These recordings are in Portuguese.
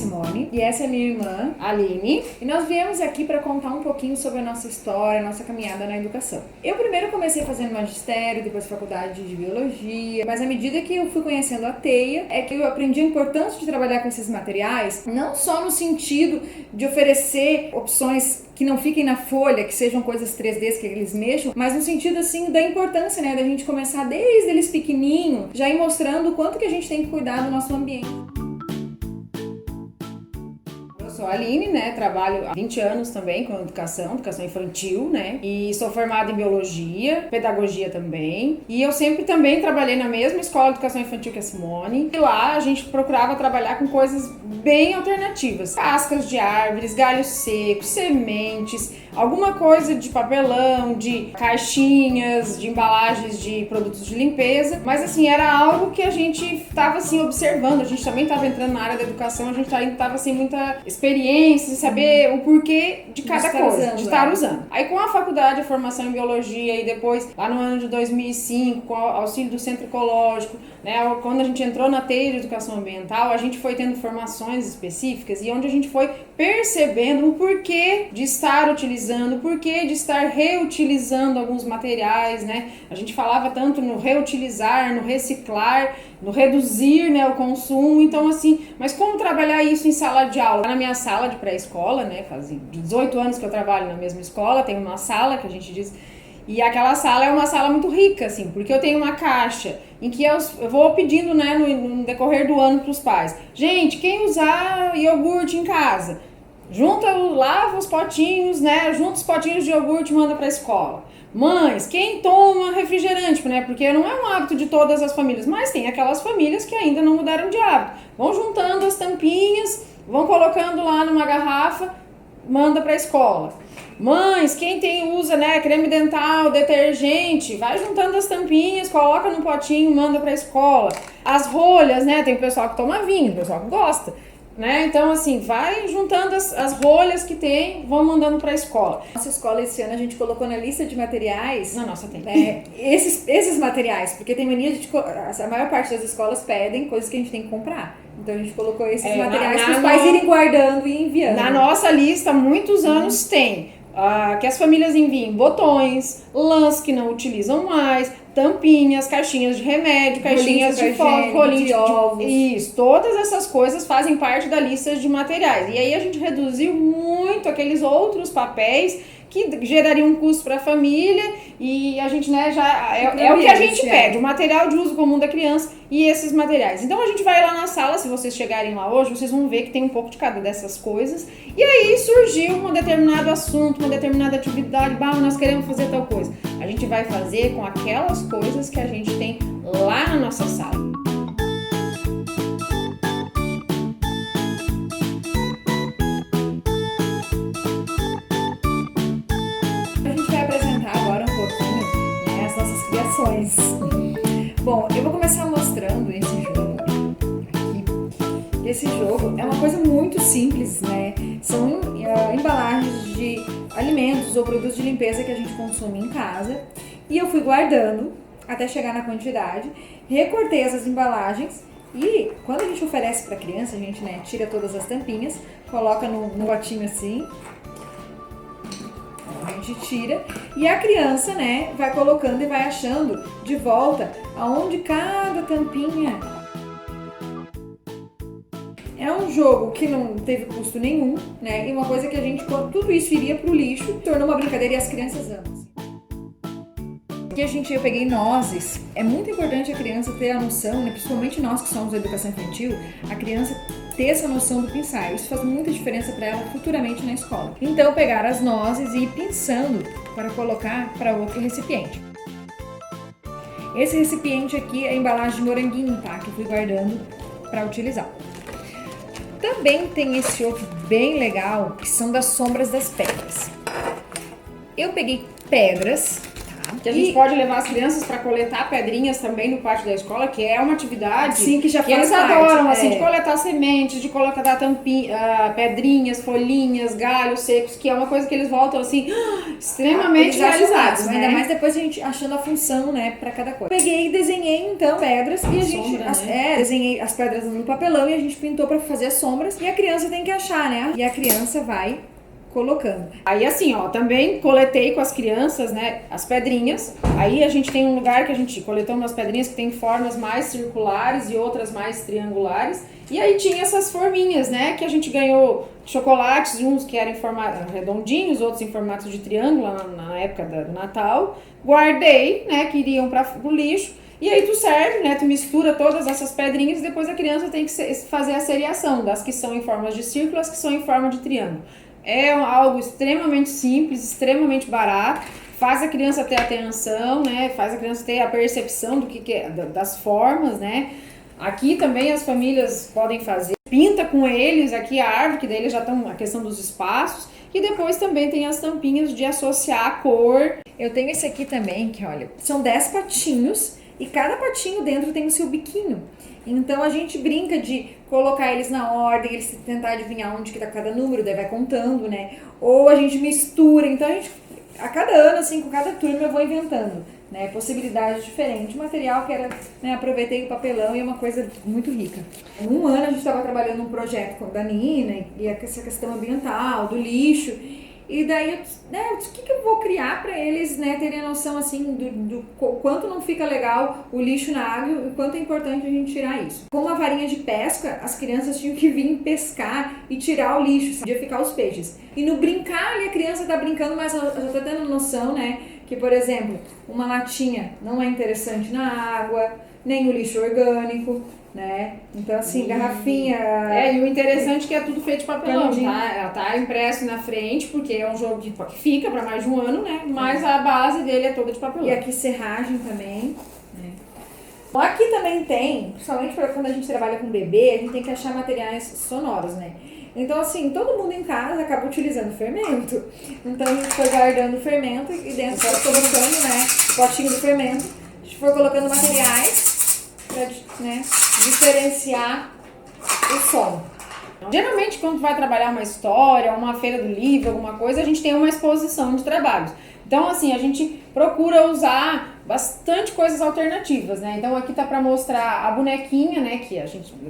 Simone e essa é minha irmã, Aline, e nós viemos aqui para contar um pouquinho sobre a nossa história, a nossa caminhada na educação. Eu primeiro comecei fazendo magistério, depois faculdade de biologia, mas à medida que eu fui conhecendo a TEIA, é que eu aprendi a importância de trabalhar com esses materiais, não só no sentido de oferecer opções que não fiquem na folha, que sejam coisas 3D que eles mexam, mas no sentido assim da importância, né, da gente começar desde eles pequenininho, já ir mostrando o quanto que a gente tem que cuidar do nosso ambiente. Eu sou a Aline, né, trabalho há 20 anos também com educação infantil, né, e sou formada em biologia, pedagogia também, e eu sempre também trabalhei na mesma escola de educação infantil que a Simone, e lá a gente procurava trabalhar com coisas bem alternativas, cascas de árvores, galhos secos, sementes, alguma coisa de papelão, de caixinhas, de embalagens de produtos de limpeza, mas assim, era algo que a gente estava assim observando, a gente também estava entrando na área da educação, a gente estava sem muita experiência, de saber o porquê de cada coisa, de estar usando. Aí com a faculdade, a formação em biologia e depois, lá no ano de 2005, com o auxílio do Centro Ecológico, né, quando a gente entrou na TEIA de Educação Ambiental, a gente foi tendo formações específicas e onde a gente foi percebendo o porquê de estar utilizando, o porquê de estar reutilizando alguns materiais, né? A gente falava tanto no reutilizar, no reciclar, no reduzir, né, o consumo, então assim, mas como trabalhar isso em sala de aula? Na minha sala de pré-escola, né, faz 18 anos que eu trabalho na mesma escola, tem uma sala que a gente diz, e aquela sala é uma sala muito rica, assim, porque eu tenho uma caixa em que eu vou pedindo, né, no decorrer do ano para os pais. Gente, quem usar iogurte em casa, lava os potinhos, né, junta os potinhos de iogurte e manda para a escola. Mães, quem toma refrigerante, né, porque não é um hábito de todas as famílias, mas tem aquelas famílias que ainda não mudaram de hábito. Vão juntando as tampinhas, vão colocando lá numa garrafa, manda para a escola. Mães, quem usa, né, creme dental, detergente, vai juntando as tampinhas, coloca no potinho, manda pra escola. As rolhas, né, tem o pessoal que toma vinho, o pessoal que gosta, né, então assim, vai juntando as rolhas que tem, vão mandando pra escola. Nossa escola esse ano a gente colocou na lista de materiais. Na nossa tem. Esses materiais, porque tem mania de... A maior parte das escolas pedem coisas que a gente tem que comprar. Então a gente colocou esses materiais para os pais irem guardando e enviando. Na nossa lista, há muitos anos tem. Que as famílias enviem botões, lãs que não utilizam mais, tampinhas, caixinhas de remédio, caixinhas de rolinhos de ovos. Isso, todas essas coisas fazem parte da lista de materiais. E aí a gente reduziu muito aqueles outros papéis que gerariam um custo para a família e a gente, né, já é o que a gente pede, o material de uso comum da criança e esses materiais. Então a gente vai lá na sala, se vocês chegarem lá hoje, vocês vão ver que tem um pouco de cada dessas coisas. E aí surgiu um determinado assunto, uma determinada atividade, nós queremos fazer tal coisa. A gente vai fazer com aquelas coisas que a gente tem lá na nossa sala. Bom, eu vou começar mostrando esse jogo aqui. Esse jogo é uma coisa muito simples, né? São embalagens de alimentos ou produtos de limpeza que a gente consome em casa. E eu fui guardando até chegar na quantidade. Recortei essas embalagens e quando a gente oferece para criança, a gente, né, tira todas as tampinhas, coloca no potinho assim. A gente tira e a criança, né, vai colocando e vai achando de volta aonde cada tampinha. É um jogo que não teve custo nenhum, né, e uma coisa que a gente, tudo isso iria pro lixo, tornou uma brincadeira e as crianças amam. Aqui eu peguei nozes. É muito importante a criança ter a noção, né, principalmente nós que somos da educação infantil, a criança ter essa noção do pinçar. Isso faz muita diferença para ela futuramente na escola. Então, pegar as nozes e ir pinçando para colocar para outro recipiente. Esse recipiente aqui é a embalagem de moranguinho, tá? Que eu fui guardando para utilizar. Também tem esse outro bem legal, que são das sombras das pedras. Eu peguei pedras, tá? Que a gente pode levar as crianças para coletar pedrinhas também no pátio da escola, que é uma atividade que já eles parte, adoram, assim, de coletar sementes, de coletar pedrinhas, folhinhas, galhos secos, que é uma coisa que eles voltam, assim, extremamente realizados, né? Ainda mais depois a gente achando a função, né, para cada coisa. Peguei e desenhei, então, pedras, e a gente... desenhei as pedras no papelão e a gente pintou para fazer as sombras, e a criança tem que achar, né? E a criança vai colocando. Aí assim, ó, também coletei com as crianças, né, as pedrinhas. Aí a gente tem um lugar que a gente coletou umas pedrinhas que tem formas mais circulares e outras mais triangulares. E aí tinha essas forminhas, né, que a gente ganhou chocolates, uns que eram em formato redondinhos, outros em formato de triângulo na época do Natal. Guardei, né, que iriam para o lixo. E aí tu serve, né, tu mistura todas essas pedrinhas e depois a criança tem que fazer a seriação das que são em formas de círculo, as que são em forma de triângulo. É algo extremamente simples, extremamente barato, faz a criança ter atenção, né? Faz a criança ter a percepção do que é, das formas, né? Aqui também as famílias podem fazer, pinta com eles aqui a árvore, que daí eles já estão a questão dos espaços, e depois também tem as tampinhas de associar a cor. Eu tenho esse aqui também, que olha, são 10 patinhos, e cada patinho dentro tem o seu biquinho. Então a gente brinca de colocar eles na ordem, eles tentar adivinhar onde que tá cada número, daí vai contando, né? Ou a gente mistura, então a cada ano, assim, com cada turma eu vou inventando, né? Possibilidades diferentes. O material que era, né, aproveitei o papelão e é uma coisa muito rica. Um ano a gente estava trabalhando num projeto com a Nina e essa questão ambiental, do lixo. E daí, eu disse, o que eu vou criar para eles, né, terem a noção, assim, do quanto não fica legal o lixo na água e o quanto é importante a gente tirar isso. Com uma varinha de pesca, as crianças tinham que vir pescar e tirar o lixo, podia ficar os peixes. E no brincar ali, a criança tá brincando, mas ela já tá tendo noção, né, que, por exemplo, uma latinha não é interessante na água, nem o lixo orgânico, né? Então, assim, garrafinha... E o interessante é que é tudo feito de papelão, tá? Ela tá impresso na frente, porque é um jogo que fica para mais de um ano, né? Mas a base dele é toda de papelão. E aqui serragem também, né? Bom, aqui também tem, principalmente para quando a gente trabalha com bebê, a gente tem que achar materiais sonoros, né? Então, assim, todo mundo em casa acaba utilizando fermento. Então, a gente foi guardando o fermento e dentro foi colocando, né, potinho do fermento. A gente foi colocando materiais para, né, diferenciar o som. Geralmente, quando vai trabalhar uma história, uma feira do livro, alguma coisa, a gente tem uma exposição de trabalhos. Então, assim, a gente procura usar bastante coisas alternativas, né? Então, aqui tá para mostrar a bonequinha, né? Que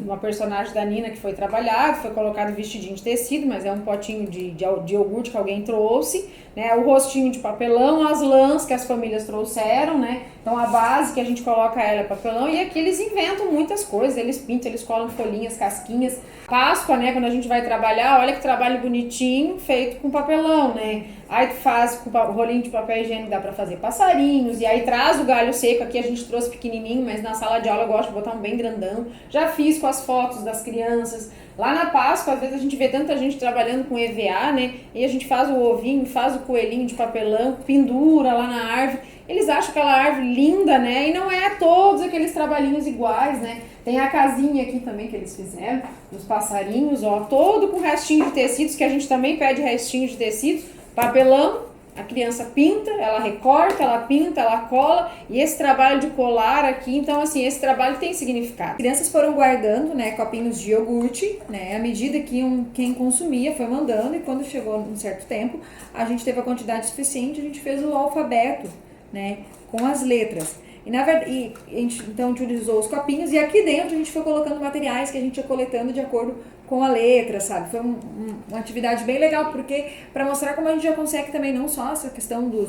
uma personagem da Nina que foi trabalhado, foi colocado vestidinho de tecido, mas é um potinho de iogurte que alguém trouxe, né? O rostinho de papelão, as lãs que as famílias trouxeram, né? Então, a base que a gente coloca ela é papelão, e aqui eles inventam muitas coisas, eles pintam, eles colam folhinhas, casquinhas. Páscoa, né? Quando a gente vai trabalhar, olha que trabalho bonitinho, feito com papelão, né? Aí tu faz com o rolinho de papel higiênico, dá pra fazer passarinhos, e aí traz o galho seco, aqui a gente trouxe pequenininho, mas na sala de aula eu gosto de botar um bem grandão. Já fiz com as fotos das crianças. Lá na Páscoa, às vezes a gente vê tanta gente trabalhando com EVA, né? E a gente faz o ovinho, faz o coelhinho de papelão, pendura lá na árvore. Eles acham aquela árvore linda, né? E não é todos aqueles trabalhinhos iguais, né? Tem a casinha aqui também que eles fizeram, dos passarinhos, ó, todo com restinho de tecidos, que a gente também pede restinho de tecidos, papelão. A criança pinta, ela recorta, ela pinta, ela cola, e esse trabalho de colar aqui, então assim, esse trabalho tem significado. As crianças foram guardando, né, copinhos de iogurte, né, à medida que quem consumia foi mandando, e quando chegou um certo tempo, a gente teve a quantidade suficiente, a gente fez o alfabeto, né, com as letras. E na verdade, a gente então utilizou os copinhos, e aqui dentro a gente foi colocando materiais que a gente ia coletando de acordo com a letra, sabe? Foi uma atividade bem legal, porque para mostrar como a gente já consegue também, não só essa questão do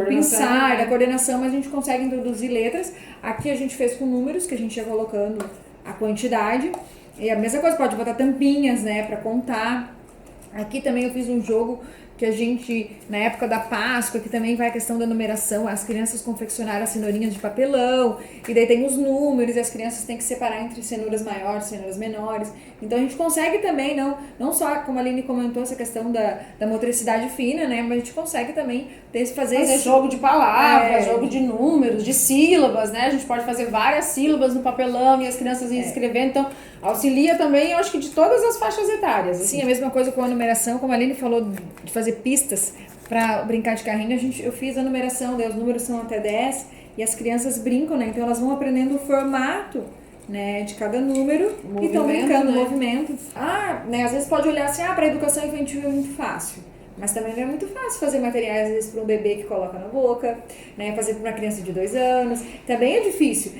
pensar, da coordenação, mas a gente consegue introduzir letras. Aqui a gente fez com números, que a gente ia colocando a quantidade, e a mesma coisa, pode botar tampinhas, né, para contar. Aqui também eu fiz um jogo que a gente, na época da Páscoa, que também vai a questão da numeração, as crianças confeccionaram as cenourinhas de papelão, e daí tem os números, e as crianças têm que separar entre cenouras maiores e cenouras menores. Então a gente consegue também, não só, como a Aline comentou, essa questão da motricidade fina, né, mas a gente consegue também fazer jogo de palavras, jogo de números, de sílabas, né, a gente pode fazer várias sílabas no papelão e as crianças iam escrevendo, então auxilia também, eu acho que de todas as faixas etárias. Assim. Sim, a mesma coisa com a numeração, como a Aline falou, de fazer pistas Para brincar de carrinho, eu fiz a numeração, os números são até 10 e as crianças brincam, né? Então elas vão aprendendo o formato, né, de cada número e estão brincando, né? Movimento. Né, às vezes pode olhar assim, para educação infantil é muito fácil. Mas também não é muito fácil fazer materiais, às vezes, para um bebê que coloca na boca, né? Fazer para uma criança de 2 anos. Também é difícil.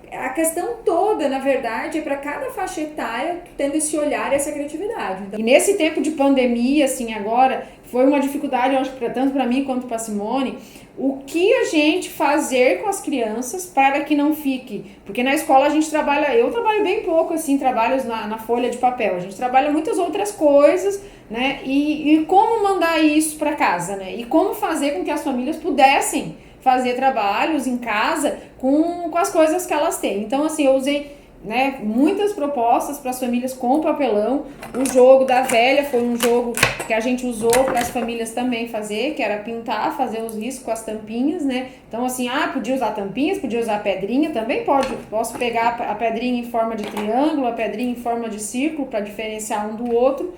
A questão toda, na verdade, é para cada faixa etária tendo esse olhar e essa criatividade. Então, e nesse tempo de pandemia, assim, agora, foi uma dificuldade, eu acho, tanto para mim quanto para Simone, o que a gente fazer com as crianças para que não fique. Porque na escola a gente trabalha, eu trabalho bem pouco, assim, trabalhos na folha de papel. A gente trabalha muitas outras coisas, né? E como mandar isso para casa, né? E como fazer com que as famílias pudessem fazer trabalhos em casa com as coisas que elas têm. Então, assim, eu usei, né, muitas propostas para as famílias com papelão. O jogo da velha foi um jogo que a gente usou para as famílias também fazer, que era pintar, fazer os riscos com as tampinhas, né? Então, assim, podia usar tampinhas, podia usar pedrinha, também posso pegar a pedrinha em forma de triângulo, a pedrinha em forma de círculo para diferenciar um do outro.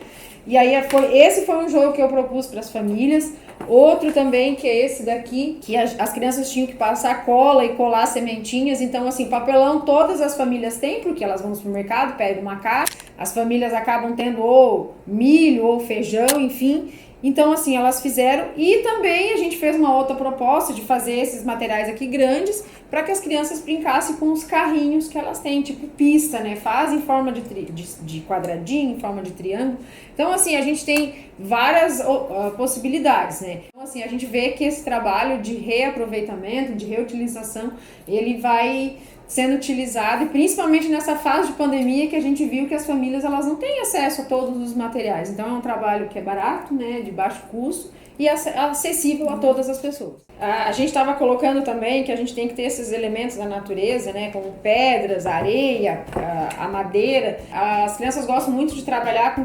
E aí esse foi um jogo que eu propus para as famílias. Outro também, que é esse daqui, que as crianças tinham que passar cola e colar sementinhas. Então, assim, papelão todas as famílias têm, porque elas vão no supermercado, pegam uma caixa. As famílias acabam tendo ou milho ou feijão, enfim. Então, assim, elas fizeram. E também a gente fez uma outra proposta de fazer esses materiais aqui grandes para que as crianças brincassem com os carrinhos que elas têm, tipo pista, né? Faz em forma de quadradinho, em forma de triângulo. Então, assim, a gente tem várias possibilidades, né? Então, assim, a gente vê que esse trabalho de reaproveitamento, de reutilização, ele vai sendo utilizado, e principalmente nessa fase de pandemia que a gente viu que as famílias elas não têm acesso a todos os materiais. Então é um trabalho que é barato, né, de baixo custo e acessível a todas as pessoas. A gente estava colocando também que a gente tem que ter esses elementos da natureza, né, como pedras, areia, a madeira. As crianças gostam muito de trabalhar com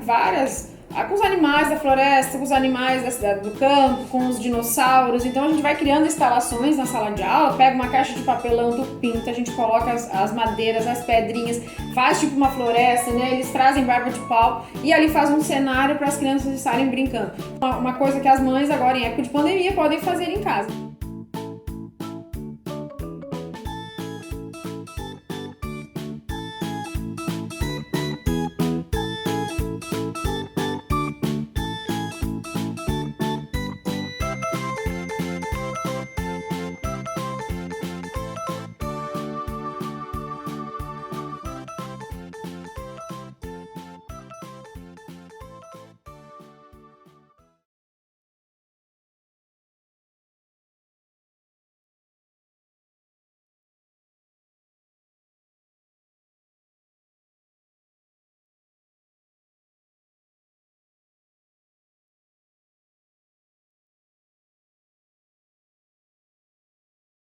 com os animais da floresta, com os animais da cidade do campo, com os dinossauros. Então a gente vai criando instalações na sala de aula, pega uma caixa de papelão, tu pinta, a gente coloca as madeiras, as pedrinhas, faz tipo uma floresta, né? Eles trazem barba de pau e ali faz um cenário para as crianças estarem brincando. Uma coisa que as mães agora em época de pandemia podem fazer em casa.